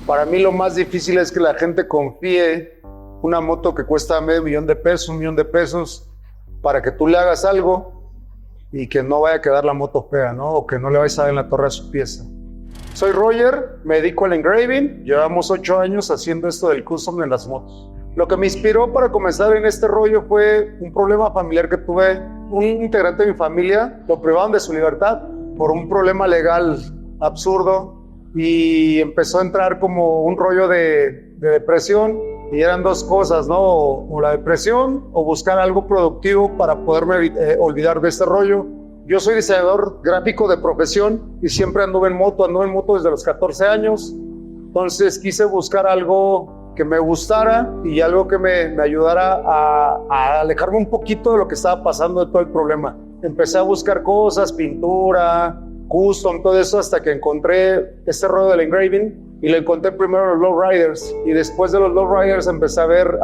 Para mí lo más difícil es que la gente confíe una moto que cuesta $500,000, $1,000,000, para que tú le hagas algo y que no vaya a quedar la moto fea, ¿no? O que no le vaya a dar en la torre a su pieza. Soy Roger, me dedico al engraving, llevamos 8 años haciendo esto del custom en las motos. Lo que me inspiró para comenzar en este rollo fue un problema familiar que tuve. Un integrante de mi familia lo privaron de su libertad por un problema legal absurdo y empezó a entrar como un rollo de depresión, y eran dos cosas, ¿no? O la depresión o buscar algo productivo para poderme olvidar de este rollo. Yo soy diseñador gráfico de profesión y siempre anduve en moto desde los 14 años. Entonces quise buscar algo que me gustara y algo que me ayudara a alejarme un poquito de lo que estaba pasando, de todo el problema. Empecé a buscar cosas, pintura, custom, todo eso, hasta que encontré este rollo del engraving. Y lo encontré primero en los lowriders, y después de los lowriders empecé a ver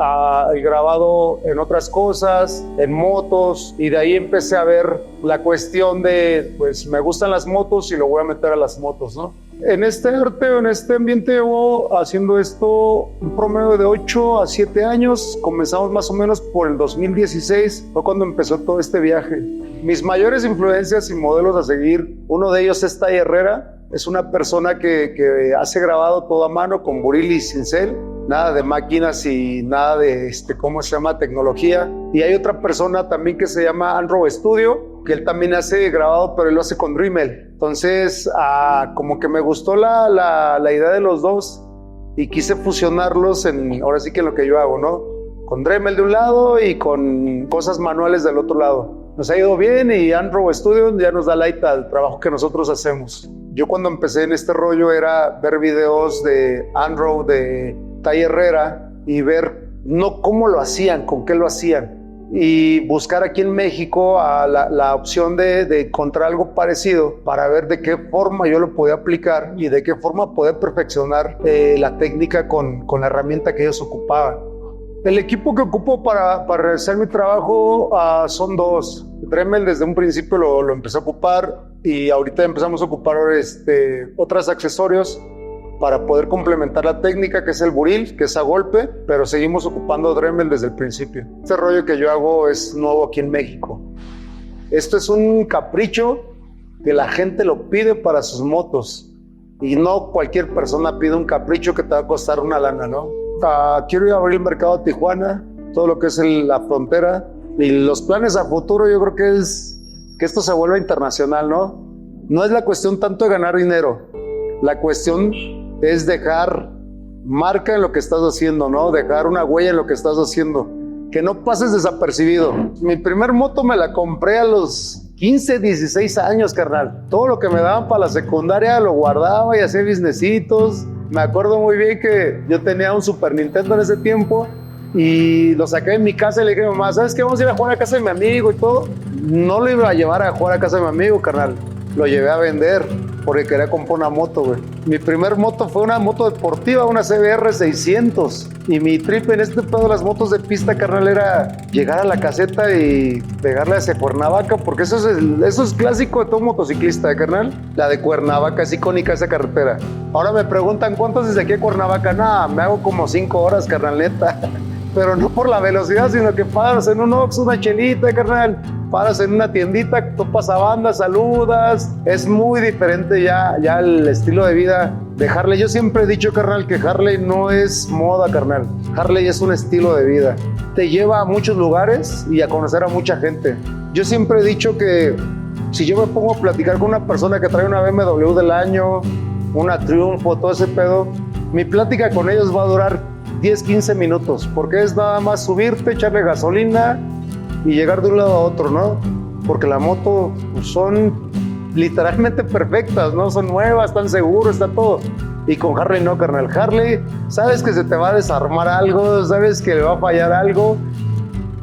el grabado en otras cosas, en motos, y de ahí empecé a ver la cuestión de, pues me gustan las motos y lo voy a meter a las motos, ¿no? En este arte, en este ambiente, llevo haciendo esto un promedio de 8 a 7 años. Comenzamos más o menos por el 2016, fue cuando empezó todo este viaje. Mis mayores influencias y modelos a seguir, uno de ellos es Tai Herrera. Es una persona que hace grabado todo a mano con buril y cincel, nada de máquinas y nada de, ¿cómo se llama?, tecnología. Y hay otra persona también que se llama Andrew Studio, que él también hace grabado, pero él lo hace con Dremel. Entonces, como que me gustó la idea de los dos y quise fusionarlos ahora sí que en lo que yo hago, ¿no? Con Dremel de un lado y con cosas manuales del otro lado. Nos ha ido bien y Andrew Studio ya nos da light al trabajo que nosotros hacemos. Yo cuando empecé en este rollo era ver videos de Andrew, de Tai Herrera, y ver no cómo lo hacían, con qué lo hacían, y buscar aquí en México la opción de encontrar algo parecido para ver de qué forma yo lo podía aplicar y de qué forma poder perfeccionar la técnica con la herramienta que ellos ocupaban. El equipo que ocupo para realizar mi trabajo son dos. Dremel desde un principio lo empecé a ocupar, y ahorita empezamos a ocupar otros accesorios para poder complementar la técnica, que es el buril, que es a golpe, pero seguimos ocupando Dremel desde el principio. Este rollo que yo hago es nuevo aquí en México. Esto es un capricho que la gente lo pide para sus motos, y no cualquier persona pide un capricho que te va a costar una lana, ¿no? Quiero ir a abrir el mercado de Tijuana, todo lo que es la frontera, y los planes a futuro yo creo que es que esto se vuelva internacional, ¿no? No es la cuestión tanto de ganar dinero, la cuestión es dejar marca en lo que estás haciendo, ¿no? Dejar una huella en lo que estás haciendo, que no pases desapercibido. Mi primer moto me la compré a los 15, 16 años, carnal. Todo lo que me daban para la secundaria lo guardaba y hacía businessitos. Me acuerdo muy bien que yo tenía un Super Nintendo en ese tiempo y lo saqué de mi casa y le dije a mi mamá, ¿sabes qué? Vamos a ir a jugar a casa de mi amigo y todo. No lo iba a llevar a jugar a casa de mi amigo, carnal. Lo llevé a vender porque quería comprar una moto, güey. Mi primer moto fue una moto deportiva, una CBR 600. Y mi trip en este pedo de las motos de pista, carnal, era llegar a la caseta y pegarle hacia Cuernavaca, porque eso es clásico de todo motociclista, carnal. La de Cuernavaca es icónica, esa carretera. Ahora me preguntan, ¿cuántos desde aquí a Cuernavaca? Nada, me hago como 5 horas, carnal, neta. Pero no por la velocidad, sino que paras en un Oxxo, una chelita, carnal. Paras en una tiendita, topas a banda, saludas. Es muy diferente ya el estilo de vida de Harley. Yo siempre he dicho, carnal, que Harley no es moda, carnal. Harley es un estilo de vida. Te lleva a muchos lugares y a conocer a mucha gente. Yo siempre he dicho que si yo me pongo a platicar con una persona que trae una BMW del año, una Triunfo, todo ese pedo, mi plática con ellos va a durar 10, 15 minutos, porque es nada más subirte, echarle gasolina y llegar de un lado a otro, ¿no? Porque la moto son literalmente perfectas, ¿no? Son nuevas, están seguros, está todo. Y con Harley no, carnal. Harley, sabes que se te va a desarmar algo, sabes que le va a fallar algo,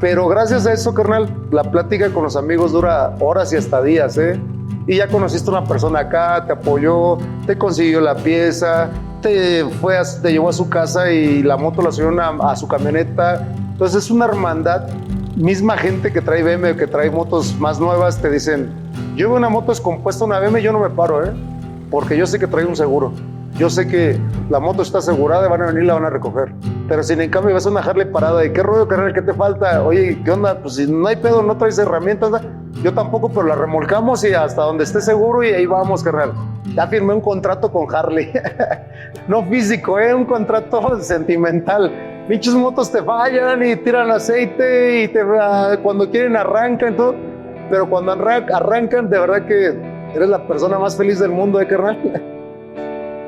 pero gracias a eso, carnal, la plática con los amigos dura horas y hasta días, ¿eh? Y ya conociste a una persona acá, te apoyó, te consiguió la pieza, te llevó a su casa y la moto la subieron a su camioneta. Entonces es una hermandad. Misma gente que trae BM, que trae motos más nuevas, te dicen, yo veo una moto descompuesta, una BM, yo no me paro, porque yo sé que trae un seguro. yo sé que la moto está asegurada, van a venir y la van a recoger. Pero si en cambio vas a una Harley parada, ¿de qué rollo, carnal? ¿Qué te falta? Oye, ¿qué onda? Pues si no hay pedo, no traes herramientas. Yo tampoco, pero la remolcamos y hasta donde esté seguro y ahí vamos, carnal. Ya firmé un contrato con Harley. No físico, un contrato sentimental. Pinches motos te fallan y tiran aceite y cuando quieren arrancan y todo. Pero cuando arrancan, de verdad que eres la persona más feliz del mundo, carnal.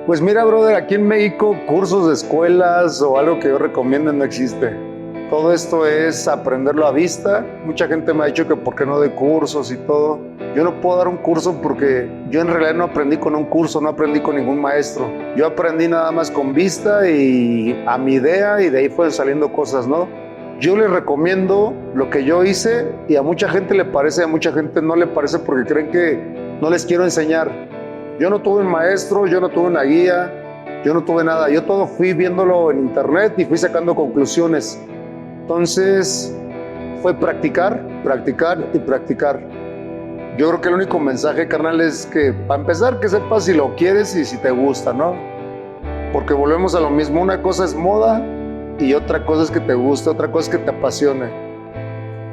Pues mira, brother, aquí en México cursos de escuelas o algo que yo recomiendo no existe. Todo esto es aprenderlo a vista. Mucha gente me ha dicho que por qué no de cursos y todo. Yo no puedo dar un curso porque yo en realidad no aprendí con un curso, no aprendí con ningún maestro. Yo aprendí nada más con vista y a mi idea y de ahí fueron saliendo cosas, ¿no? Yo les recomiendo lo que yo hice y a mucha gente le parece, a mucha gente no le parece porque creen que no les quiero enseñar. Yo no tuve un maestro, yo no tuve una guía, yo no tuve nada. Yo todo fui viéndolo en internet y fui sacando conclusiones. Entonces fue practicar, practicar y practicar. Yo creo que el único mensaje, carnal, es que para empezar que sepas si lo quieres y si te gusta, ¿no? Porque volvemos a lo mismo, una cosa es moda y otra cosa es que te guste, otra cosa es que te apasione.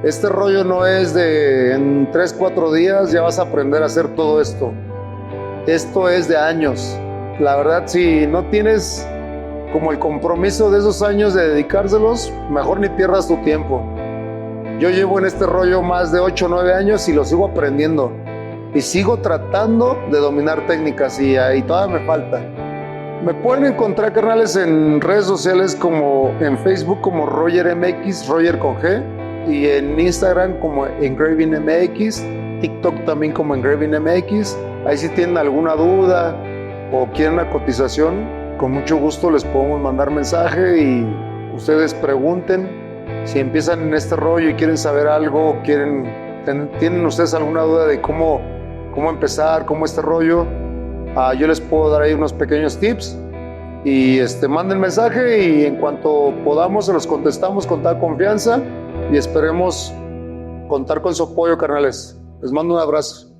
Este rollo no es de en 3, 4 días ya vas a aprender a hacer todo esto. Esto es de años. La verdad, si no tienes como el compromiso de esos años de dedicárselos, mejor ni pierdas tu tiempo. Yo llevo en este rollo más de 8 o 9 años y lo sigo aprendiendo. Y sigo tratando de dominar técnicas y todavía me falta. Me pueden encontrar, carnales, en redes sociales como en Facebook como Roger MX, Roger con G, y en Instagram como Engraving MX, TikTok también como Engraving MX. Ahí si tienen alguna duda o quieren una cotización, con mucho gusto les podemos mandar mensaje y ustedes pregunten. Si empiezan en este rollo y quieren saber algo, tienen ustedes alguna duda de cómo empezar, cómo este rollo, yo les puedo dar ahí unos pequeños tips y manden mensaje y en cuanto podamos se los contestamos con toda confianza y esperemos contar con su apoyo, carnales. Les mando un abrazo.